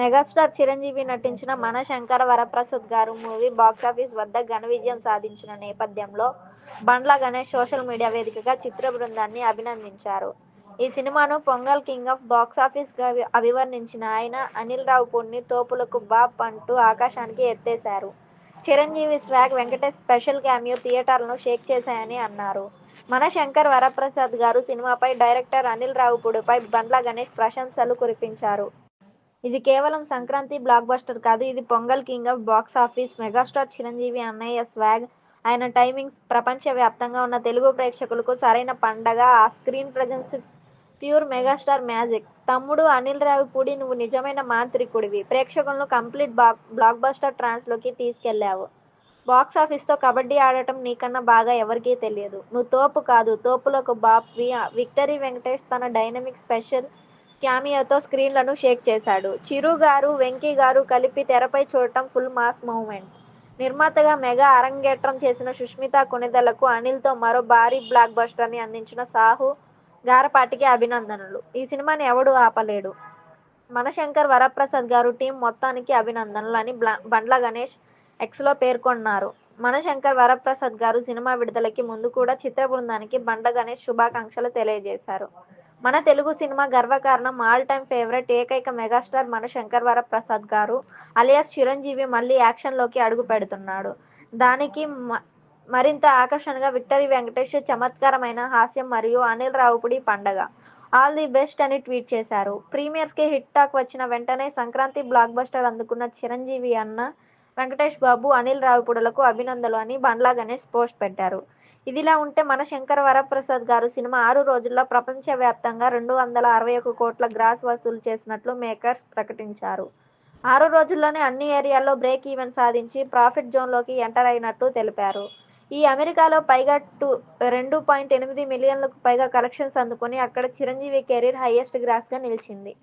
Megastar Chiranjeevi నటించిన మనశంకర వరప్రసాద్ గారు movie box office వద్ద ఘన విజయం సాధించిన నేపథ్యంలో బండ్ల గణేష్ సోషల్ మీడియా వేదికగా చిత్ర బృందాన్ని అభినందించారు. ఈ సినిమాను పొంగల్ కింగ్ ఆఫ్ బాక్సాఫీస్గా అభివర్ణించిన ఆయన అనిల్ రావిపూడిని తోపులకు బాప్ అంటూ ఆకాశానికి ఎత్తేశారు. Chiranjeevi swag, Venkatesh special cameo థియేటర్లను షేక్ చేశాయని అన్నారు. మనశంకర్ వరప్రసాద్ గారు సినిమాపై డైరెక్టర్ అనిల్ రావిపూడిపై బండ్ల గణేష్ ప్రశంసలు కురిపించారు. ఇది కేవలం సంక్రాంతి బ్లాక్ బస్టర్ కాదు, ఇది Pongal king of box office. Megastar Chiranjeevi అన్నయ్య స్వాగ్, ఆయన టైమింగ్ ప్రపంచ వ్యాప్తంగా ఉన్న తెలుగు ప్రేక్షకులకు సరైన పండగ. ఆ screen presence pure megastar magic. తమ్ముడు అనిల్ రావిపూడి, నువ్వు నిజమైన మాంత్రికుడివి. ప్రేక్షకులను కంప్లీట్ బ్లాక్ బస్టర్ ట్రాన్స్లోకి తీసుకెళ్లావు. బాక్సాఫీస్తో కబడ్డీ ఆడటం నీకన్నా బాగా ఎవరికీ తెలియదు. నువ్వు తోపు కాదు, తోపులకు బాప్. విక్టరీ వెంకటేష్ తన డైనమిక్ స్పెషల్ క్యామియోతో స్క్రీన్లను షేక్ చేశాడు. చిరు గారు, వెంకీ గారు కలిపి తెరపై చూడటం ఫుల్ మాస్ మూవ్మెంట్. నిర్మాతగా మెగా అరంగేట్రం చేసిన సుష్మితా కొణిదెలకు అనిల్తో మరో భారీ బ్లాక్ బస్టర్ని అందించిన సాహు గారపాటికి అభినందనలు. ఈ సినిమాని ఎవడూ ఆపలేడు. మనశంకర్ వరప్రసాద్ గారు టీం మొత్తానికి అభినందనలు అని బండ్ల గణేష్ ఎక్స్లో పేర్కొన్నారు. మనశంకర్ వరప్రసాద్ గారు సినిమా విడుదలకి ముందు కూడా చిత్ర బృందానికి బండ్ల గణేష్ శుభాకాంక్షలు తెలియజేశారు. మన తెలుగు సినిమా గర్వకారణం, ఆల్ టైమ్ ఫేవరెట్ ఏకైక మెగాస్టార్ మనశంకర్ వరప్రసాద్ గారు అలియాస్ చిరంజీవి మళ్లీ యాక్షన్లోకి అడుగు పెడుతున్నాడు. దానికి మరింత ఆకర్షణగా విక్టరీ వెంకటేష్ చమత్కారమైన హాస్యం మరియు అనిల్ రావిపూడి పండగ. ఆల్ ది బెస్ట్ అని ట్వీట్ చేశారు. ప్రీమియర్స్కి హిట్ టాక్ వచ్చిన వెంటనే సంక్రాంతి బ్లాక్ బస్టర్ అందుకున్న చిరంజీవి అన్న, వెంకటేష్ బాబు, అనిల్ రావిపూడులకు అభినందనలు అని బండ్ల గణేష్ పోస్ట్ పెట్టారు. ఇదిలా ఉంటే మనశంకర్ వరప్రసాద్ గారు సినిమా 6 రోజుల్లో ప్రపంచవ్యాప్తంగా 261 కోట్ల గ్రాస్ వసూలు చేసినట్లు మేకర్స్ ప్రకటించారు. 6 రోజుల్లోనే అన్ని ఏరియాల్లో బ్రేక్ ఈవెన్ సాధించి ప్రాఫిట్ జోన్లోకి ఎంటర్ అయినట్టు తెలిపారు. ఈ అమెరికాలో పైగా 2.8 మిలియన్లకు పైగా కలెక్షన్స్ అందుకుని అక్కడ చిరంజీవి కెరీర్ హైయెస్ట్ గ్రాస్గా నిలిచింది.